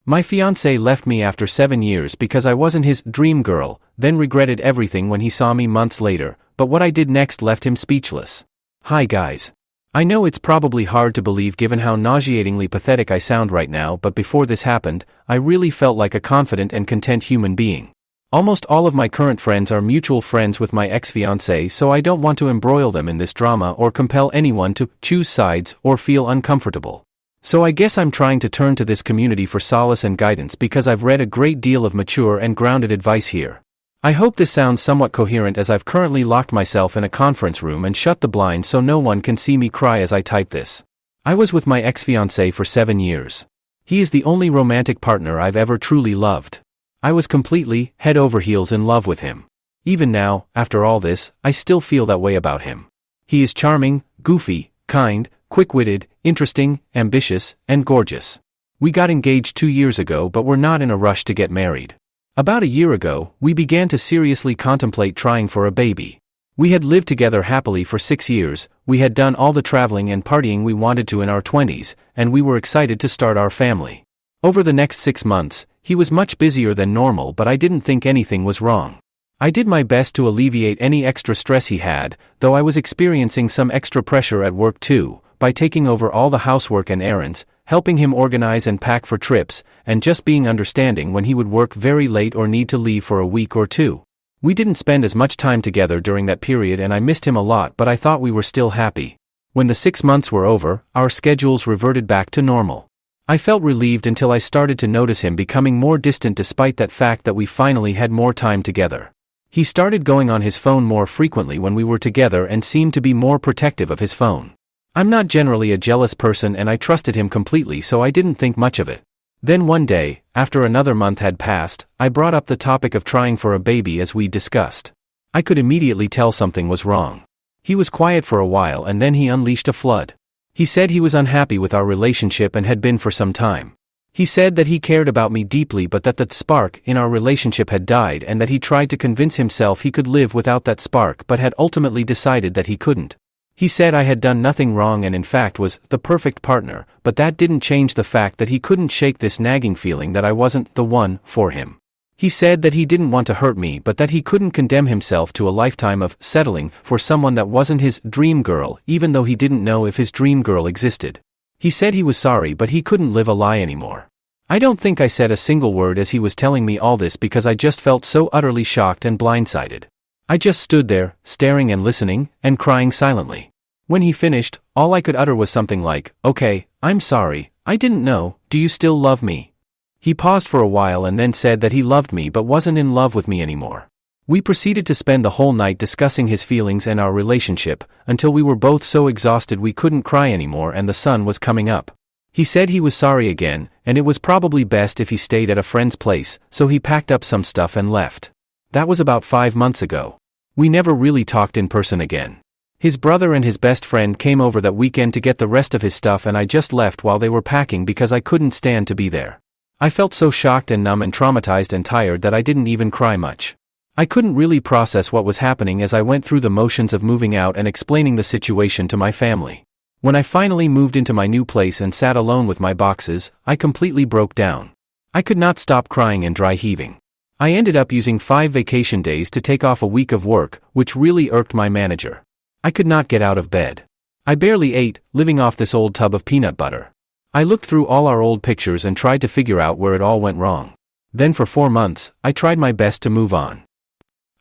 My fiancé left me after 7 years because I wasn't his dream girl, then regretted everything when he saw me months later, but what I did next left him speechless. Hi guys. I know it's probably hard to believe given how nauseatingly pathetic I sound right now, but before this happened, I really felt like a confident and content human being. Almost all of my current friends are mutual friends with my ex-fiancé, so I don't want to embroil them in this drama or compel anyone to choose sides or feel uncomfortable. So I guess I'm trying to turn to this community for solace and guidance because I've read a great deal of mature and grounded advice here. I hope this sounds somewhat coherent as I've currently locked myself in a conference room and shut the blinds so no one can see me cry as I type this. I was with my ex-fiancé for 7 years. He is the only romantic partner I've ever truly loved. I was completely, head over heels in love with him. Even now, after all this, I still feel that way about him. He is charming, goofy, kind, quick-witted, interesting, ambitious, and gorgeous. We got engaged 2 years ago, but we're not in a rush to get married. About a year ago, we began to seriously contemplate trying for a baby. We had lived together happily for 6 years, we had done all the traveling and partying we wanted to in our 20s, and we were excited to start our family. Over the next 6 months, he was much busier than normal, but I didn't think anything was wrong. I did my best to alleviate any extra stress he had, though I was experiencing some extra pressure at work too, by taking over all the housework and errands, helping him organize and pack for trips, and just being understanding when he would work very late or need to leave for a week or two. We didn't spend as much time together during that period and I missed him a lot, but I thought we were still happy. When the 6 months were over, our schedules reverted back to normal. I felt relieved until I started to notice him becoming more distant despite that fact that we finally had more time together. He started going on his phone more frequently when we were together and seemed to be more protective of his phone. I'm not generally a jealous person and I trusted him completely, so I didn't think much of it. Then one day, after another month had passed, I brought up the topic of trying for a baby as we discussed. I could immediately tell something was wrong. He was quiet for a while and then he unleashed a flood. He said he was unhappy with our relationship and had been for some time. He said that he cared about me deeply but that the spark in our relationship had died and that he tried to convince himself he could live without that spark but had ultimately decided that he couldn't. He said I had done nothing wrong and in fact was the perfect partner, but that didn't change the fact that he couldn't shake this nagging feeling that I wasn't the one for him. He said that he didn't want to hurt me but that he couldn't condemn himself to a lifetime of settling for someone that wasn't his dream girl, even though he didn't know if his dream girl existed. He said he was sorry but he couldn't live a lie anymore. I don't think I said a single word as he was telling me all this because I just felt so utterly shocked and blindsided. I just stood there, staring and listening, and crying silently. When he finished, all I could utter was something like, "Okay, I'm sorry, I didn't know, do you still love me?" He paused for a while and then said that he loved me but wasn't in love with me anymore. We proceeded to spend the whole night discussing his feelings and our relationship, until we were both so exhausted we couldn't cry anymore and the sun was coming up. He said he was sorry again, and it was probably best if he stayed at a friend's place, so he packed up some stuff and left. That was about 5 months ago. We never really talked in person again. His brother and his best friend came over that weekend to get the rest of his stuff and I just left while they were packing because I couldn't stand to be there. I felt so shocked and numb and traumatized and tired that I didn't even cry much. I couldn't really process what was happening as I went through the motions of moving out and explaining the situation to my family. When I finally moved into my new place and sat alone with my boxes, I completely broke down. I could not stop crying and dry heaving. I ended up using 5 vacation days to take off a week of work, which really irked my manager. I could not get out of bed. I barely ate, living off this old tub of peanut butter. I looked through all our old pictures and tried to figure out where it all went wrong. Then for 4 months, I tried my best to move on.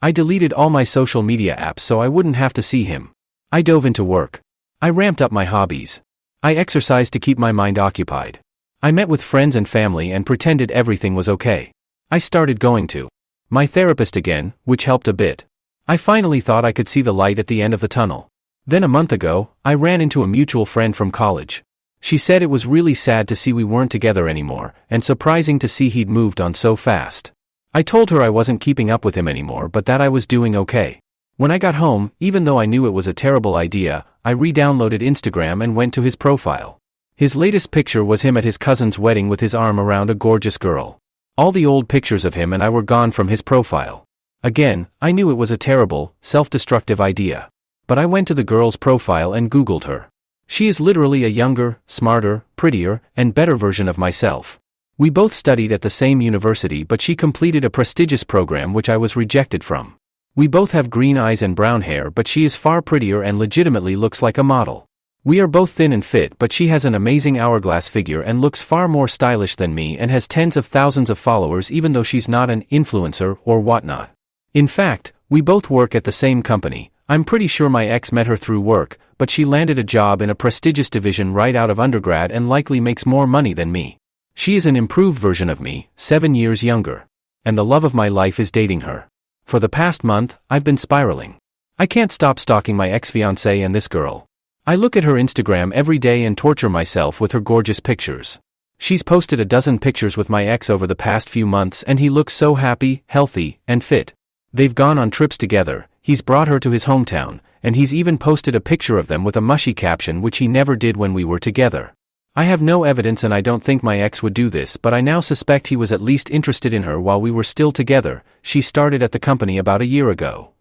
I deleted all my social media apps so I wouldn't have to see him. I dove into work. I ramped up my hobbies. I exercised to keep my mind occupied. I met with friends and family and pretended everything was okay. I started going to my therapist again, which helped a bit. I finally thought I could see the light at the end of the tunnel. Then a month ago, I ran into a mutual friend from college. She said it was really sad to see we weren't together anymore, and surprising to see he'd moved on so fast. I told her I wasn't keeping up with him anymore but that I was doing okay. When I got home, even though I knew it was a terrible idea, I re-downloaded Instagram and went to his profile. His latest picture was him at his cousin's wedding with his arm around a gorgeous girl. All the old pictures of him and I were gone from his profile. Again, I knew it was a terrible, self-destructive idea. But I went to the girl's profile and Googled her. She is literally a younger, smarter, prettier, and better version of myself. We both studied at the same university, but she completed a prestigious program which I was rejected from. We both have green eyes and brown hair, but she is far prettier and legitimately looks like a model. We are both thin and fit, but she has an amazing hourglass figure and looks far more stylish than me and has tens of thousands of followers even though she's not an influencer or whatnot. In fact, we both work at the same company. I'm pretty sure my ex met her through work, but she landed a job in a prestigious division right out of undergrad and likely makes more money than me. She is an improved version of me, 7 years younger. And the love of my life is dating her. For the past month, I've been spiraling. I can't stop stalking my ex-fiancé and this girl. I look at her Instagram every day and torture myself with her gorgeous pictures. She's posted a dozen pictures with my ex over the past few months and he looks so happy, healthy, and fit. They've gone on trips together, he's brought her to his hometown, and he's even posted a picture of them with a mushy caption which he never did when we were together. I have no evidence and I don't think my ex would do this, but I now suspect he was at least interested in her while we were still together. She started at the company about a year ago.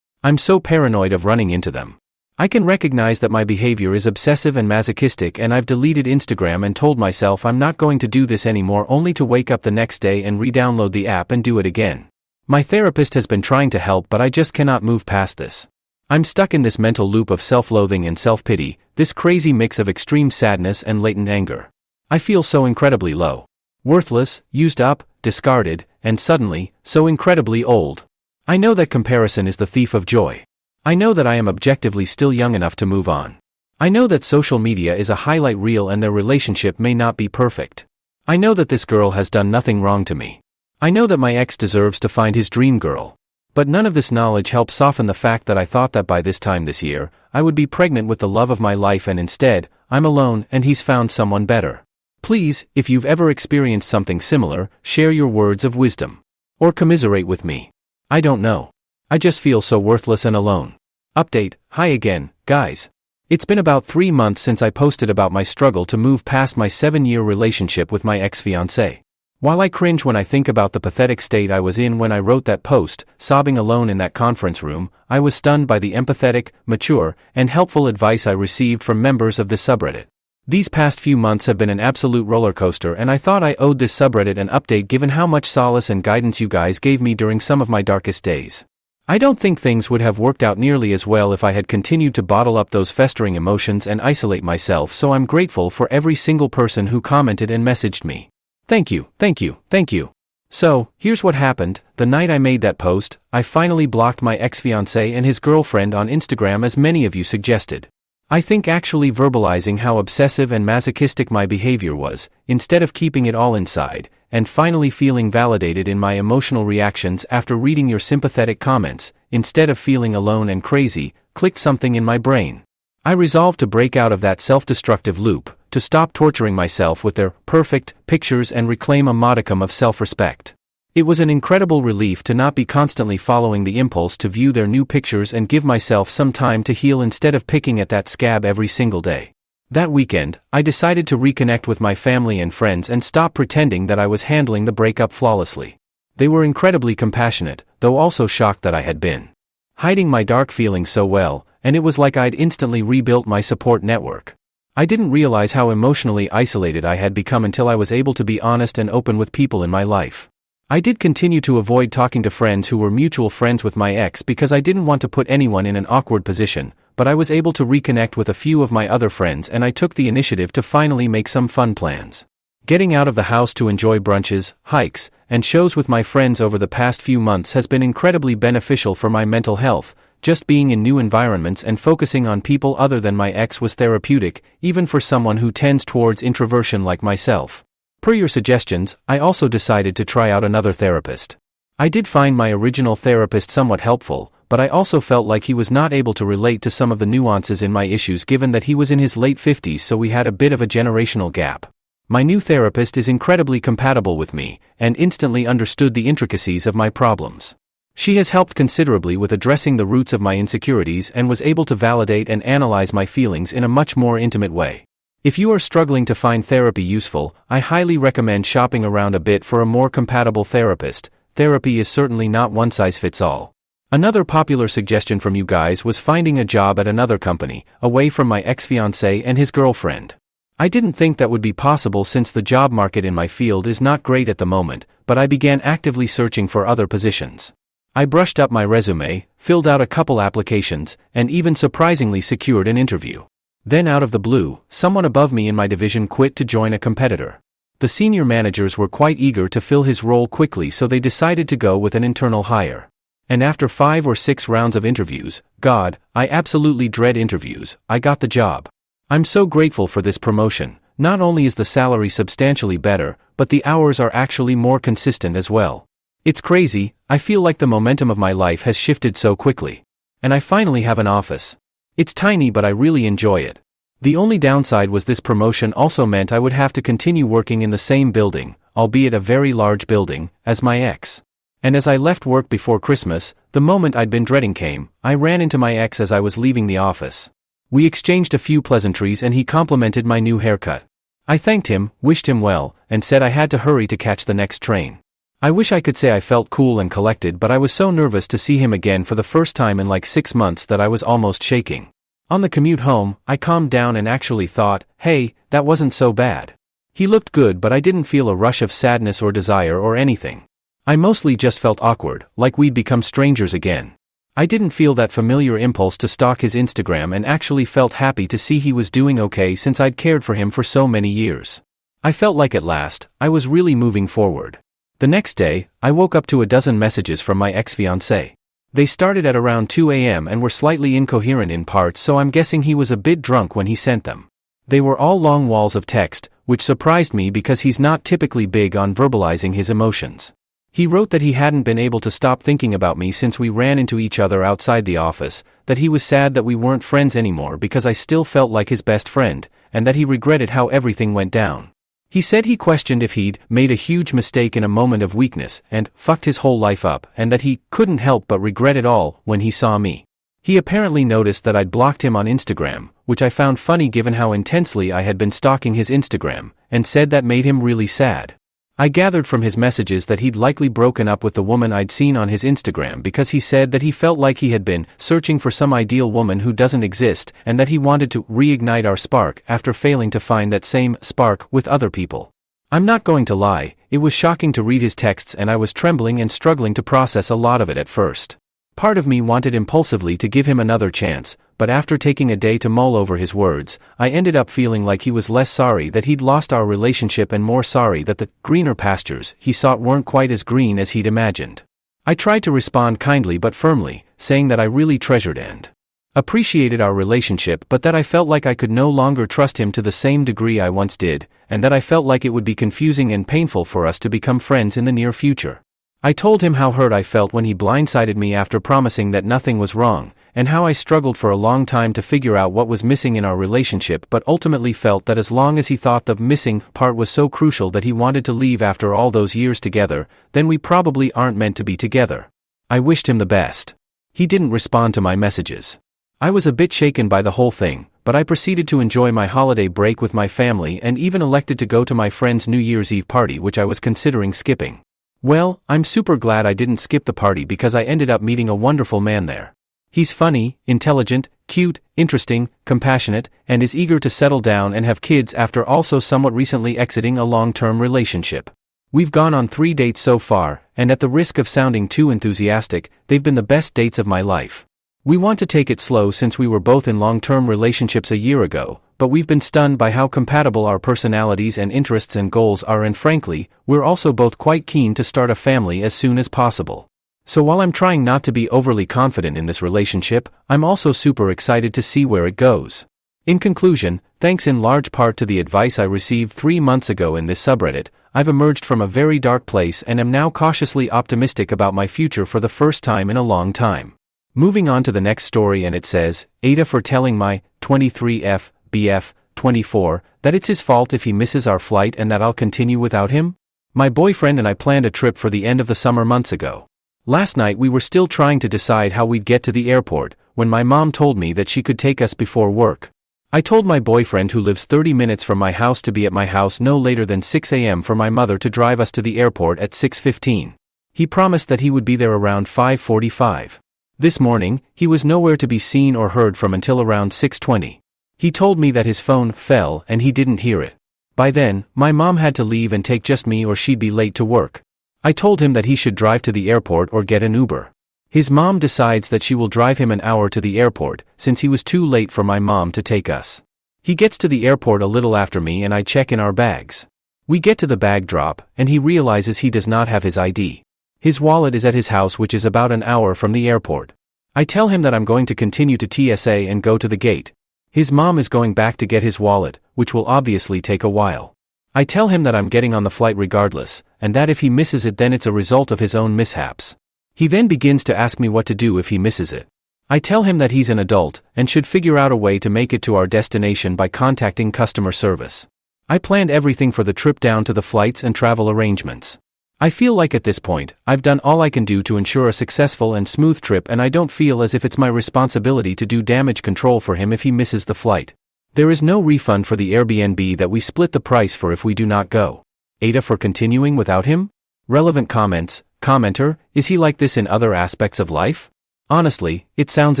I'm so paranoid of running into them. I can recognize that my behavior is obsessive and masochistic, and I've deleted Instagram and told myself I'm not going to do this anymore, only to wake up the next day and re-download the app and do it again. My therapist has been trying to help, but I just cannot move past this. I'm stuck in this mental loop of self-loathing and self-pity, this crazy mix of extreme sadness and latent anger. I feel so incredibly low. Worthless, used up, discarded, and suddenly, so incredibly old. I know that comparison is the thief of joy. I know that I am objectively still young enough to move on. I know that social media is a highlight reel and their relationship may not be perfect. I know that this girl has done nothing wrong to me. I know that my ex deserves to find his dream girl. But none of this knowledge helps soften the fact that I thought that by this time this year, I would be pregnant with the love of my life, and instead, I'm alone and he's found someone better. Please, if you've ever experienced something similar, share your words of wisdom. Or commiserate with me. I don't know. I just feel so worthless and alone. Update, hi again, guys. It's been about 3 months since I posted about my struggle to move past my 7-year relationship with my ex-fiancé. While I cringe when I think about the pathetic state I was in when I wrote that post, sobbing alone in that conference room, I was stunned by the empathetic, mature, and helpful advice I received from members of this subreddit. These past few months have been an absolute roller coaster, and I thought I owed this subreddit an update given how much solace and guidance you guys gave me during some of my darkest days. I don't think things would have worked out nearly as well if I had continued to bottle up those festering emotions and isolate myself, so I'm grateful for every single person who commented and messaged me. Thank you, thank you, thank you. So, here's what happened. The night I made that post, I finally blocked my ex-fiancé and his girlfriend on Instagram, as many of you suggested. I think actually verbalizing how obsessive and masochistic my behavior was, instead of keeping it all inside, and finally feeling validated in my emotional reactions after reading your sympathetic comments, instead of feeling alone and crazy, clicked something in my brain. I resolved to break out of that self-destructive loop, to stop torturing myself with their perfect pictures and reclaim a modicum of self-respect. It was an incredible relief to not be constantly following the impulse to view their new pictures and give myself some time to heal instead of picking at that scab every single day. That weekend, I decided to reconnect with my family and friends and stop pretending that I was handling the breakup flawlessly. They were incredibly compassionate, though also shocked that I had been hiding my dark feelings so well, and it was like I'd instantly rebuilt my support network. I didn't realize how emotionally isolated I had become until I was able to be honest and open with people in my life. I did continue to avoid talking to friends who were mutual friends with my ex because I didn't want to put anyone in an awkward position, but I was able to reconnect with a few of my other friends, and I took the initiative to finally make some fun plans. Getting out of the house to enjoy brunches, hikes, and shows with my friends over the past few months has been incredibly beneficial for my mental health. Just being in new environments and focusing on people other than my ex was therapeutic, even for someone who tends towards introversion like myself. Per your suggestions, I also decided to try out another therapist. I did find my original therapist somewhat helpful, but I also felt like he was not able to relate to some of the nuances in my issues given that he was in his late 50s, so we had a bit of a generational gap. My new therapist is incredibly compatible with me, and instantly understood the intricacies of my problems. She has helped considerably with addressing the roots of my insecurities and was able to validate and analyze my feelings in a much more intimate way. If you are struggling to find therapy useful, I highly recommend shopping around a bit for a more compatible therapist. Therapy is certainly not one size fits all. Another popular suggestion from you guys was finding a job at another company, away from my ex-fiancé and his girlfriend. I didn't think that would be possible since the job market in my field is not great at the moment, but I began actively searching for other positions. I brushed up my resume, filled out a couple applications, and even surprisingly secured an interview. Then out of the blue, someone above me in my division quit to join a competitor. The senior managers were quite eager to fill his role quickly, so they decided to go with an internal hire. And after 5 or 6 rounds of interviews, God, I absolutely dread interviews, I got the job. I'm so grateful for this promotion. Not only is the salary substantially better, but the hours are actually more consistent as well. It's crazy, I feel like the momentum of my life has shifted so quickly. And I finally have an office. It's tiny, but I really enjoy it. The only downside was this promotion also meant I would have to continue working in the same building, albeit a very large building, as my ex. And as I left work before Christmas, the moment I'd been dreading came. I ran into my ex as I was leaving the office. We exchanged a few pleasantries and he complimented my new haircut. I thanked him, wished him well, and said I had to hurry to catch the next train. I wish I could say I felt cool and collected, but I was so nervous to see him again for the first time in like 6 months that I was almost shaking. On the commute home, I calmed down and actually thought, hey, that wasn't so bad. He looked good, but I didn't feel a rush of sadness or desire or anything. I mostly just felt awkward, like we'd become strangers again. I didn't feel that familiar impulse to stalk his Instagram and actually felt happy to see he was doing okay since I'd cared for him for so many years. I felt like at last, I was really moving forward. The next day, I woke up to a dozen messages from my ex-fiancé. They started at around 2 a.m. and were slightly incoherent in parts, so I'm guessing he was a bit drunk when he sent them. They were all long walls of text, which surprised me because he's not typically big on verbalizing his emotions. He wrote that he hadn't been able to stop thinking about me since we ran into each other outside the office, that he was sad that we weren't friends anymore because I still felt like his best friend, and that he regretted how everything went down. He said he questioned if he'd made a huge mistake in a moment of weakness and fucked his whole life up, and that he couldn't help but regret it all when he saw me. He apparently noticed that I'd blocked him on Instagram, which I found funny given how intensely I had been stalking his Instagram, and said that made him really sad. I gathered from his messages that he'd likely broken up with the woman I'd seen on his Instagram because he said that he felt like he had been searching for some ideal woman who doesn't exist, and that he wanted to reignite our spark after failing to find that same spark with other people. I'm not going to lie, it was shocking to read his texts and I was trembling and struggling to process a lot of it at first. Part of me wanted impulsively to give him another chance, but after taking a day to mull over his words, I ended up feeling like he was less sorry that he'd lost our relationship and more sorry that the greener pastures he sought weren't quite as green as he'd imagined. I tried to respond kindly but firmly, saying that I really treasured and appreciated our relationship, but that I felt like I could no longer trust him to the same degree I once did, and that I felt like it would be confusing and painful for us to become friends in the near future. I told him how hurt I felt when he blindsided me after promising that nothing was wrong, and how I struggled for a long time to figure out what was missing in our relationship, but ultimately felt that as long as he thought the missing part was so crucial that he wanted to leave after all those years together, then we probably aren't meant to be together. I wished him the best. He didn't respond to my messages. I was a bit shaken by the whole thing, but I proceeded to enjoy my holiday break with my family and even elected to go to my friend's New Year's Eve party, which I was considering skipping. Well, I'm super glad I didn't skip the party because I ended up meeting a wonderful man there. He's funny, intelligent, cute, interesting, compassionate, and is eager to settle down and have kids after also somewhat recently exiting a long-term relationship. We've gone on 3 dates so far, and at the risk of sounding too enthusiastic, they've been the best dates of my life. We want to take it slow since we were both in long-term relationships a year ago, but we've been stunned by how compatible our personalities and interests and goals are, and frankly, we're also both quite keen to start a family as soon as possible. So while I'm trying not to be overly confident in this relationship, I'm also super excited to see where it goes. In conclusion, thanks in large part to the advice I received 3 months ago in this subreddit, I've emerged from a very dark place and am now cautiously optimistic about my future for the first time in a long time. Moving on to the next story, and it says, Ada for telling my 23F, BF, 24, that it's his fault if he misses our flight and that I'll continue without him? My boyfriend and I planned a trip for the end of the summer months ago. Last night we were still trying to decide how we'd get to the airport, when my mom told me that she could take us before work. I told my boyfriend, who lives 30 minutes from my house, to be at my house no later than 6 a.m. for my mother to drive us to the airport at 6:15. He promised that he would be there around 5:45. This morning, he was nowhere to be seen or heard from until around 6:20. He told me that his phone fell and he didn't hear it. By then, my mom had to leave and take just me or she'd be late to work. I told him that he should drive to the airport or get an Uber. His mom decides that she will drive him an hour to the airport, since he was too late for my mom to take us. He gets to the airport a little after me and I check in our bags. We get to the bag drop, and he realizes he does not have his ID. His wallet is at his house, which is about an hour from the airport. I tell him that I'm going to continue to TSA and go to the gate. His mom is going back to get his wallet, which will obviously take a while. I tell him that I'm getting on the flight regardless, and that if he misses it then it's a result of his own mishaps. He then begins to ask me what to do if he misses it. I tell him that he's an adult, and should figure out a way to make it to our destination by contacting customer service. I planned everything for the trip down to the flights and travel arrangements. I feel like at this point, I've done all I can do to ensure a successful and smooth trip, and I don't feel as if it's my responsibility to do damage control for him if he misses the flight. There is no refund for the Airbnb that we split the price for if we do not go. Ada for continuing without him? Relevant comments. Commenter, is he like this in other aspects of life? Honestly, it sounds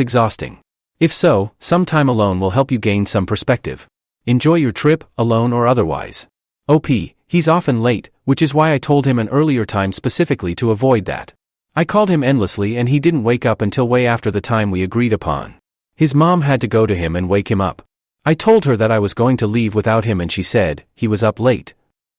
exhausting. If so, some time alone will help you gain some perspective. Enjoy your trip, alone or otherwise. OP, he's often late, which is why I told him an earlier time specifically to avoid that. I called him endlessly and he didn't wake up until way after the time we agreed upon. His mom had to go to him and wake him up. I told her that I was going to leave without him and she said, he was up late.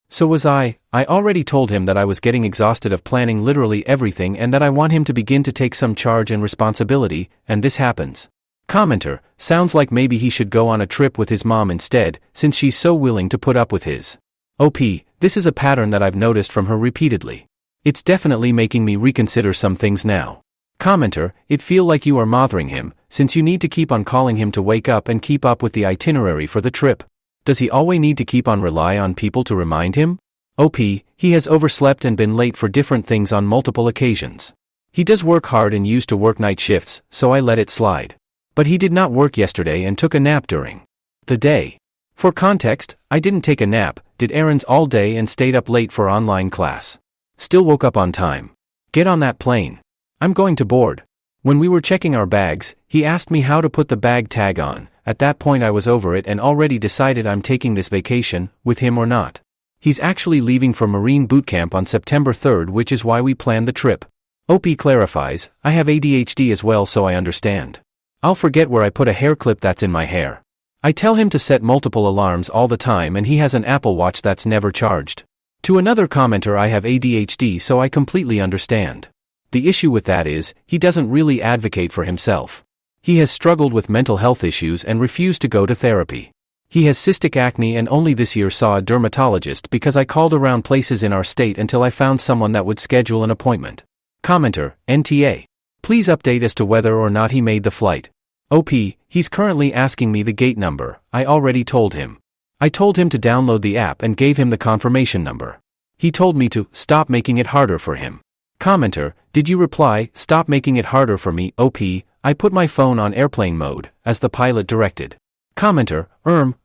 So was I. I already told him that I was getting exhausted of planning literally everything and that I want him to begin to take some charge and responsibility, and this happens. Commenter, sounds like maybe he should go on a trip with his mom instead, since she's so willing to put up with his. OP, this is a pattern that I've noticed from her repeatedly. It's definitely making me reconsider some things now. Commenter, it feel like you are mothering him, since you need to keep on calling him to wake up and keep up with the itinerary for the trip. Does he always need to keep on rely on people to remind him? OP, he has overslept and been late for different things on multiple occasions. He does work hard and used to work night shifts, so I let it slide. But he did not work yesterday and took a nap during the day. For context, I didn't take a nap, did errands all day and stayed up late for online class. Still woke up on time. Get on that plane. I'm going to board. When we were checking our bags, he asked me how to put the bag tag on. At that point I was over it and already decided I'm taking this vacation, with him or not. He's actually leaving for Marine Boot Camp on September 3rd, which is why we planned the trip. OP clarifies, I have ADHD as well, so I understand. I'll forget where I put a hair clip that's in my hair. I tell him to set multiple alarms all the time and he has an Apple Watch that's never charged. To another commenter, I have ADHD, so I completely understand. The issue with that is, he doesn't really advocate for himself. He has struggled with mental health issues and refused to go to therapy. He has cystic acne and only this year saw a dermatologist because I called around places in our state until I found someone that would schedule an appointment. Commenter, NTA. Please update as to whether or not he made the flight. OP, he's currently asking me the gate number. I already told him. I told him to download the app and gave him the confirmation number. He told me to stop making it harder for him. Commenter, did you reply, stop making it harder for me? OP, I put my phone on airplane mode, as the pilot directed. Commenter,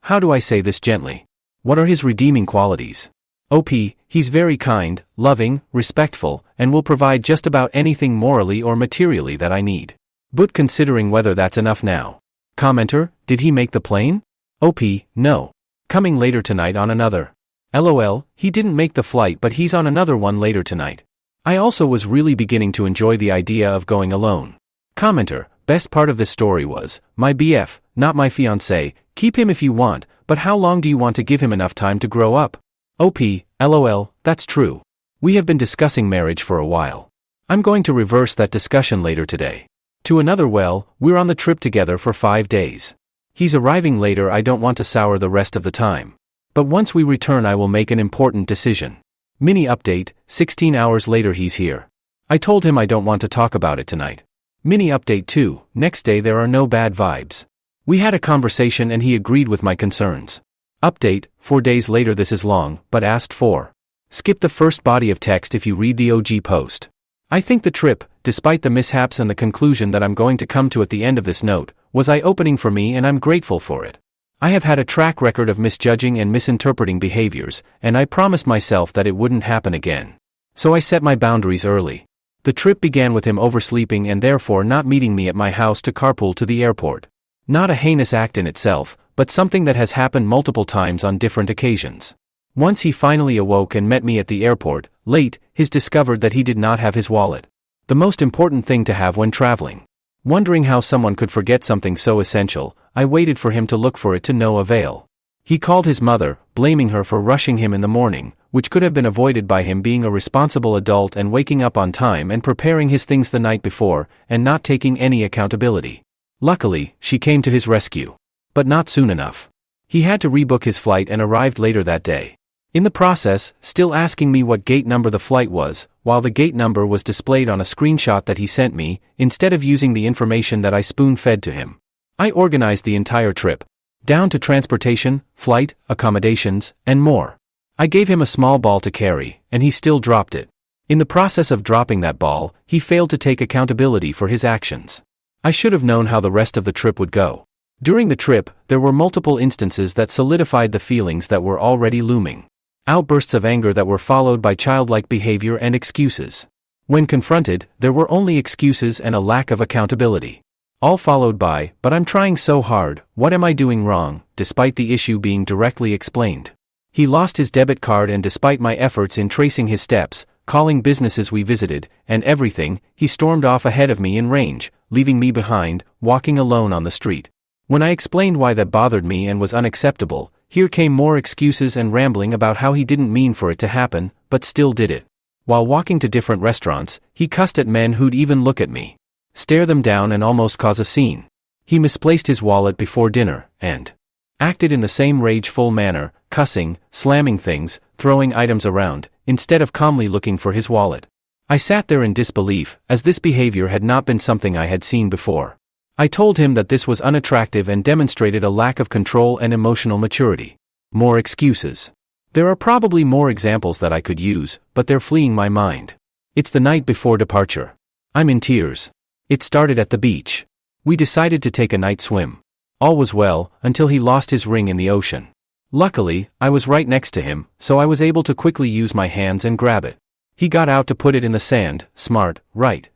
how do I say this gently? What are his redeeming qualities? OP, he's very kind, loving, respectful, and will provide just about anything morally or materially that I need. But considering whether that's enough now. Commenter, did he make the plane? OP, no. Coming later tonight on another. LOL, he didn't make the flight but he's on another one later tonight. I also was really beginning to enjoy the idea of going alone. Commenter, best part of this story was, my BF, not my fiancé, keep him if you want, but how long do you want to give him enough time to grow up? OP, LOL, that's true. We have been discussing marriage for a while. I'm going to reverse that discussion later today. To another, well, we're on the trip together for 5 days. He's arriving later, I don't want to sour the rest of the time. But once we return I will make an important decision. Mini update, 16 hours later he's here. I told him I don't want to talk about it tonight. Mini update 2, next day there are no bad vibes. We had a conversation and he agreed with my concerns. Update, 4 days later this is long, but asked for. Skip the first body of text if you read the OG post. I think the trip, despite the mishaps and the conclusion that I'm going to come to at the end of this note, was eye-opening for me and I'm grateful for it. I have had a track record of misjudging and misinterpreting behaviors, and I promised myself that it wouldn't happen again. So I set my boundaries early. The trip began with him oversleeping and therefore not meeting me at my house to carpool to the airport. Not a heinous act in itself, but something that has happened multiple times on different occasions. Once he finally awoke and met me at the airport, late, he discovered that he did not have his wallet. The most important thing to have when traveling. Wondering how someone could forget something so essential, I waited for him to look for it to no avail. He called his mother, blaming her for rushing him in the morning, which could have been avoided by him being a responsible adult and waking up on time and preparing his things the night before, and not taking any accountability. Luckily, she came to his rescue. But not soon enough. He had to rebook his flight and arrived later that day. In the process, still asking me what gate number the flight was, while the gate number was displayed on a screenshot that he sent me, instead of using the information that I spoon-fed to him. I organized the entire trip, down to transportation, flight, accommodations, and more. I gave him a small ball to carry, and he still dropped it. In the process of dropping that ball, he failed to take accountability for his actions. I should have known how the rest of the trip would go. During the trip, there were multiple instances that solidified the feelings that were already looming. Outbursts of anger that were followed by childlike behavior and excuses. When confronted, there were only excuses and a lack of accountability. All followed by, "But I'm trying so hard, what am I doing wrong?" despite the issue being directly explained. He lost his debit card, and despite my efforts in tracing his steps, calling businesses we visited, and everything, he stormed off ahead of me in range, leaving me behind, walking alone on the street. When I explained why that bothered me and was unacceptable, here came more excuses and rambling about how he didn't mean for it to happen, but still did it. While walking to different restaurants, he cussed at men who'd even look at me, stare them down, and almost cause a scene. He misplaced his wallet before dinner, and acted in the same rageful manner, cussing, slamming things, throwing items around, instead of calmly looking for his wallet. I sat there in disbelief, as this behavior had not been something I had seen before. I told him that this was unattractive and demonstrated a lack of control and emotional maturity. More excuses. There are probably more examples that I could use, but they're fleeing my mind. It's the night before departure. I'm in tears. It started at the beach. We decided to take a night swim. All was well, until he lost his ring in the ocean. Luckily, I was right next to him, so I was able to quickly use my hands and grab it. He got out to put it in the sand, smart, right?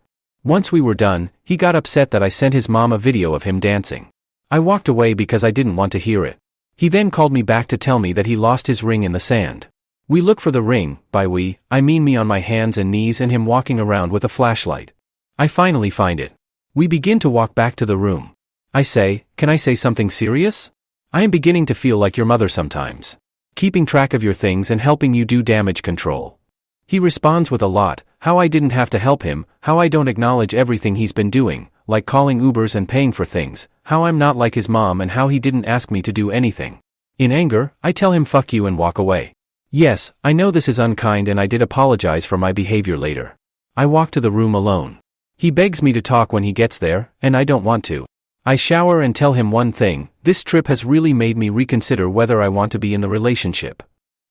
Once we were done, he got upset that I sent his mom a video of him dancing. I walked away because I didn't want to hear it. He then called me back to tell me that he lost his ring in the sand. We look for the ring, by we, I mean me on my hands and knees and him walking around with a flashlight. I finally find it. We begin to walk back to the room. I say, "Can I say something serious? I am beginning to feel like your mother sometimes. Keeping track of your things and helping you do damage control." He responds with a lot, how I didn't have to help him, how I don't acknowledge everything he's been doing, like calling Ubers and paying for things, how I'm not like his mom, and how he didn't ask me to do anything. In anger, I tell him fuck you and walk away. Yes, I know this is unkind and I did apologize for my behavior later. I walk to the room alone. He begs me to talk when he gets there, and I don't want to. I shower and tell him one thing: this trip has really made me reconsider whether I want to be in the relationship.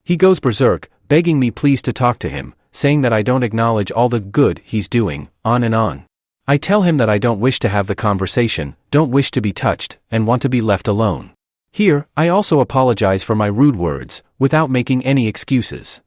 He goes berserk, begging me please to talk to him, saying that I don't acknowledge all the good he's doing, on and on. I tell him that I don't wish to have the conversation, don't wish to be touched, and want to be left alone. Here, I also apologize for my rude words, without making any excuses.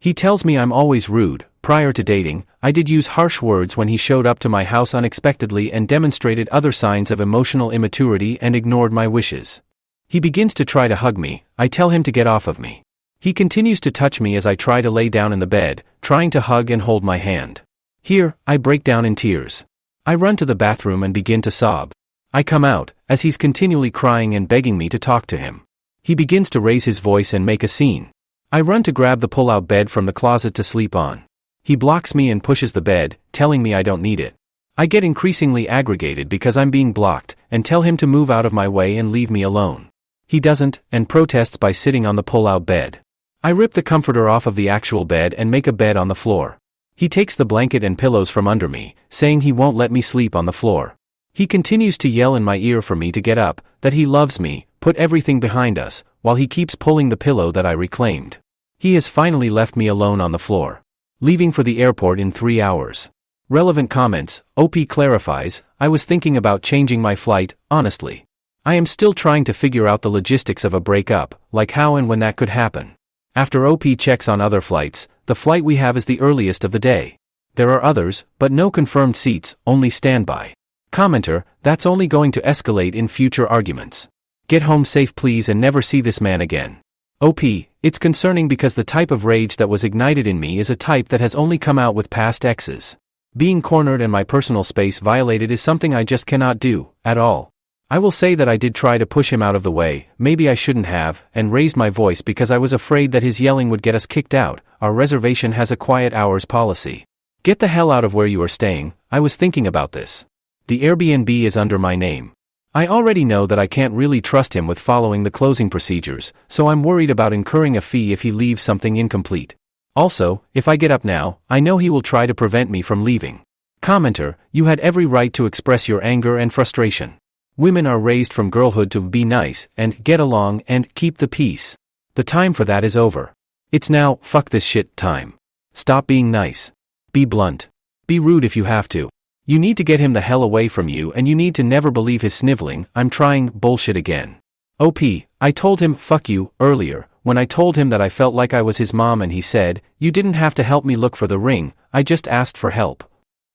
He tells me I'm always rude. Prior to dating, I did use harsh words when he showed up to my house unexpectedly and demonstrated other signs of emotional immaturity and ignored my wishes. He begins to try to hug me. I tell him to get off of me. He continues to touch me as I try to lay down in the bed, trying to hug and hold my hand. Here, I break down in tears. I run to the bathroom and begin to sob. I come out, as he's continually crying and begging me to talk to him. He begins to raise his voice and make a scene. I run to grab the pull-out bed from the closet to sleep on. He blocks me and pushes the bed, telling me I don't need it. I get increasingly aggravated because I'm being blocked, and tell him to move out of my way and leave me alone. He doesn't, and protests by sitting on the pull-out bed. I rip the comforter off of the actual bed and make a bed on the floor. He takes the blanket and pillows from under me, saying he won't let me sleep on the floor. He continues to yell in my ear for me to get up, that he loves me, put everything behind us, while he keeps pulling the pillow that I reclaimed. He has finally left me alone on the floor. Leaving for the airport in 3 hours. Relevant comments. OP clarifies, I was thinking about changing my flight, honestly. I am still trying to figure out the logistics of a breakup, like how and when that could happen. After OP checks on other flights, the flight we have is the earliest of the day. There are others, but no confirmed seats, only standby. Commenter, that's only going to escalate in future arguments. Get home safe please and never see this man again. OP, it's concerning because the type of rage that was ignited in me is a type that has only come out with past exes. Being cornered and my personal space violated is something I just cannot do, at all. I will say that I did try to push him out of the way, maybe I shouldn't have, and raised my voice because I was afraid that his yelling would get us kicked out. Our reservation has a quiet hours policy. Get the hell out of where you are staying. I was thinking about this. The Airbnb is under my name. I already know that I can't really trust him with following the closing procedures, so I'm worried about incurring a fee if he leaves something incomplete. Also, if I get up now, I know he will try to prevent me from leaving. Commenter, you had every right to express your anger and frustration. Women are raised from girlhood to be nice, and get along, and keep the peace. The time for that is over. It's now, fuck this shit, time. Stop being nice. Be blunt. Be rude if you have to. You need to get him the hell away from you and you need to never believe his sniveling, I'm trying, bullshit again. OP, I told him, fuck you, earlier, when I told him that I felt like I was his mom and he said, you didn't have to help me look for the ring, I just asked for help.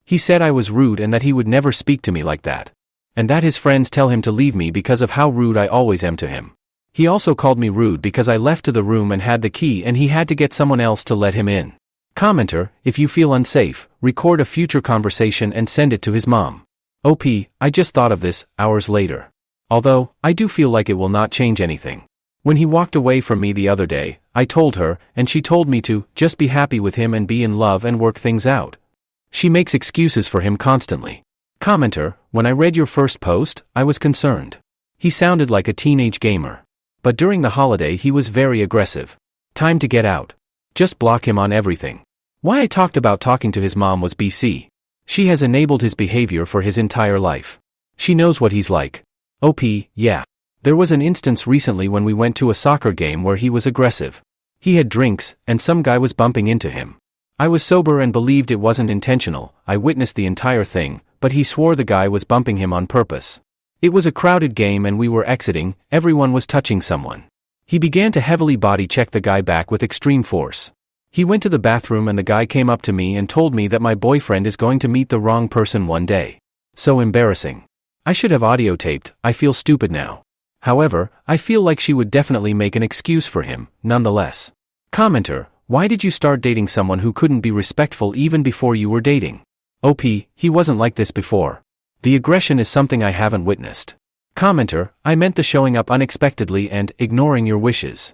He said I was rude and that he would never speak to me like that. And that his friends tell him to leave me because of how rude I always am to him. He also called me rude because I left to the room and had the key and he had to get someone else to let him in. Commenter, if you feel unsafe, record a future conversation and send it to his mom. OP, I just thought of this, hours later. Although, I do feel like it will not change anything. When he walked away from me the other day, I told her, and she told me to, just be happy with him and be in love and work things out. She makes excuses for him constantly. Commenter, when I read your first post, I was concerned. He sounded like a teenage gamer. But during the holiday he was very aggressive. Time to get out. Just block him on everything. Why I talked about talking to his mom was BC. She has enabled his behavior for his entire life. She knows what he's like. OP, yeah. There was an instance recently when we went to a soccer game where he was aggressive. He had drinks, and some guy was bumping into him. I was sober and believed it wasn't intentional, I witnessed the entire thing, but he swore the guy was bumping him on purpose. It was a crowded game and we were exiting, everyone was touching someone. He began to heavily body check the guy back with extreme force. He went to the bathroom and the guy came up to me and told me that my boyfriend is going to meet the wrong person one day. So embarrassing. I should have audio taped, I feel stupid now. However, I feel like she would definitely make an excuse for him, nonetheless. Commenter, why did you start dating someone who couldn't be respectful even before you were dating? OP, he wasn't like this before. The aggression is something I haven't witnessed. Commenter, I meant the showing up unexpectedly and ignoring your wishes.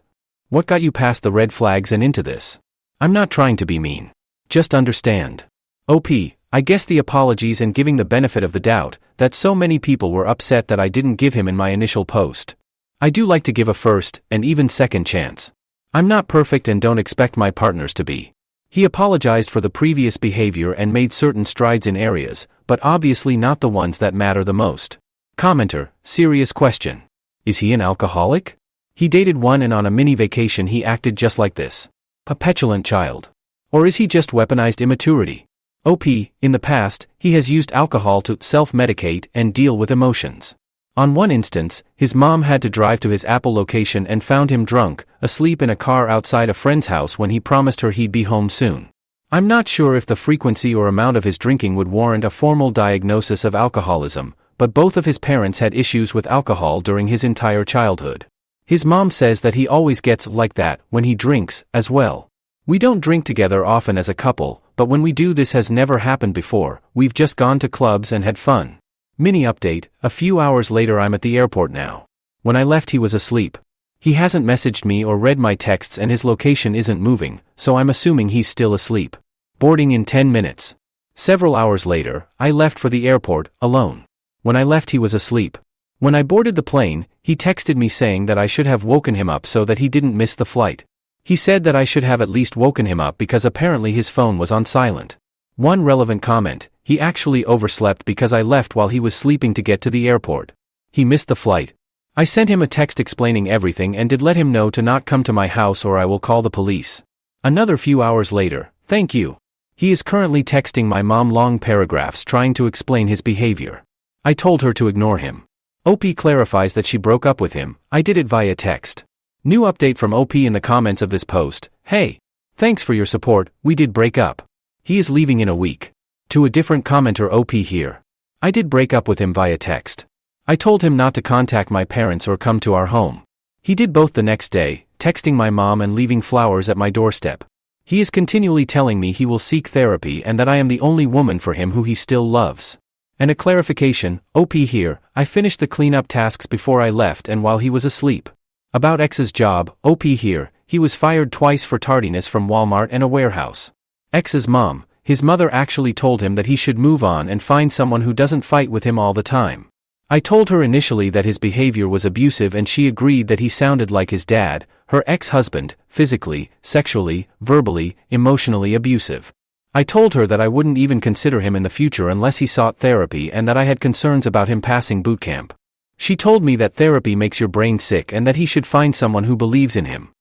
What got you past the red flags and into this? I'm not trying to be mean. Just understand. OP, I guess the apologies and giving the benefit of the doubt, that so many people were upset that I didn't give him in my initial post. I do like to give a first, and even second chance. I'm not perfect and don't expect my partners to be. He apologized for the previous behavior and made certain strides in areas, but obviously not the ones that matter the most. Commenter, serious question. Is he an alcoholic? He dated one and on a mini vacation he acted just like this. A petulant child. Or is he just weaponized immaturity? OP, in the past, he has used alcohol to self-medicate and deal with emotions. On one instance, his mom had to drive to his Apple location and found him drunk, asleep in a car outside a friend's house when he promised her he'd be home soon. I'm not sure if the frequency or amount of his drinking would warrant a formal diagnosis of alcoholism, but both of his parents had issues with alcohol during his entire childhood. His mom says that he always gets like that when he drinks, as well. We don't drink together often as a couple, but when we do this has never happened before, we've just gone to clubs and had fun. Mini update, a few hours later I'm at the airport now. When I left he was asleep. He hasn't messaged me or read my texts and his location isn't moving, so I'm assuming he's still asleep. Boarding in 10 minutes. Several hours later, I left for the airport, alone. When I left he was asleep. When I boarded the plane, he texted me saying that I should have woken him up so that he didn't miss the flight. He said that I should have at least woken him up because apparently his phone was on silent. One relevant comment, he actually overslept because I left while he was sleeping to get to the airport. He missed the flight. I sent him a text explaining everything and did let him know to not come to my house or I will call the police. Another few hours later, thank you. He is currently texting my mom long paragraphs trying to explain his behavior. I told her to ignore him. OP clarifies that she broke up with him, I did it via text. New update from OP in the comments of this post, hey. Thanks for your support, we did break up. He is leaving in a week. To a different commenter OP here. I did break up with him via text. I told him not to contact my parents or come to our home. He did both the next day, texting my mom and leaving flowers at my doorstep. He is continually telling me he will seek therapy and that I am the only woman for him who he still loves. And a clarification, OP here, I finished the cleanup tasks before I left and while he was asleep. About X's job, OP here, he was fired twice for tardiness from Walmart and a warehouse. X's mom, his mother actually told him that he should move on and find someone who doesn't fight with him all the time. I told her initially that his behavior was abusive and she agreed that he sounded like his dad, her ex-husband, physically, sexually, verbally, emotionally abusive. I told her that I wouldn't even consider him in the future unless he sought therapy and that I had concerns about him passing boot camp. She told me that therapy makes your brain sick and that he should find someone who believes in him.